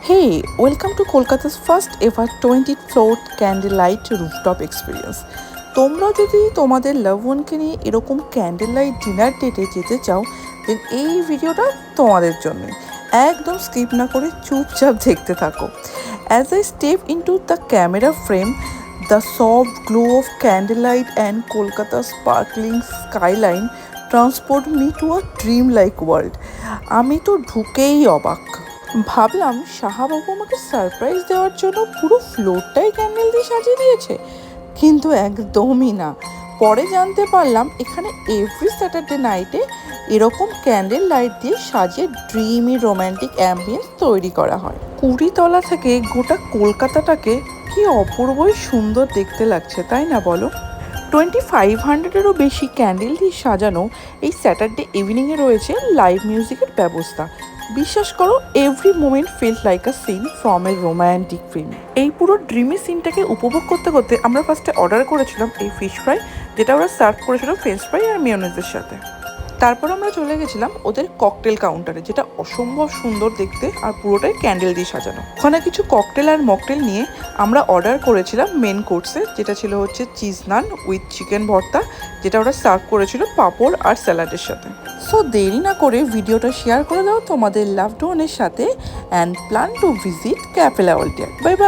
Hey, welcome to Kolkata's first ever 20th floor candlelight rooftop experience. তোমরা যদি তোমাদের লাভ ওয়ানকে নিয়ে এরকম ক্যান্ডেল লাইট ডিনার ডেটে যেতে চাও দেন এই ভিডিওটা তোমাদের জন্যই। একদম স্কিপ না করে চুপচাপ দেখতে থাকো। As I step into the camera frame, the soft glow of candlelight and Kolkata's sparkling skyline transport me to a dream-like world. আমি তো ঢুকেই অবাক। ভাবলাম শাহাবাবু আমাকে সারপ্রাইজ দেওয়ার জন্য পুরো ফ্লোরটাই ক্যান্ডেল দিয়ে সাজিয়ে দিয়েছে, কিন্তু একদমই না। পরে জানতে পারলাম এখানে এভরি স্যাটারডে নাইটে এরকম ক্যান্ডেল লাইট দিয়ে সাজিয়ে ড্রিমি রোম্যান্টিক অ্যাম্বিয়েন্স তৈরি করা হয়। 20 তলা থেকে গোটা কলকাতাটাকে কি অপূর্বই সুন্দর দেখতে লাগছে, তাই না বলো? 2500-এরও বেশি ক্যান্ডেল দিয়ে সাজানো এই স্যাটারডে ইভিনিংয়ে রয়েছে লাইভ মিউজিকের ব্যবস্থা। বিশ্বাস করো, every moment feels like a scene from a romantic film. এই পুরো ড্রিমি সিনটাকে উপভোগ করতে করতে আমরা ফার্স্টে অর্ডার করেছিলাম এই ফিশ ফ্রাই, যেটা ওরা সার্ভ করেছিল ফ্রেঞ্চ ফ্রাই আর মেয়োনেজের সাথে। তারপর আমরা চলে গেছিলাম ওদের ককটেল কাউন্টারে, যেটা অসম্ভব সুন্দর দেখতে আর পুরোটাই ক্যান্ডেল দিয়ে সাজানো। ওখানে কিছু ককটেল আর মকটেল নিয়ে আমরা অর্ডার করেছিলাম মেন কোর্সে, যেটা ছিল হচ্ছে চিজ নান উইথ চিকেন ভর্তা, যেটা ওরা সার্ভ করেছিল পাঁপড় আর স্যালাডের সাথে। সো দেরি না করে ভিডিওটা শেয়ার করে দাও তোমাদের লাভড ওয়ানের সাথে and plan to visit cafe লা ওল্টিয়া। Bye bye.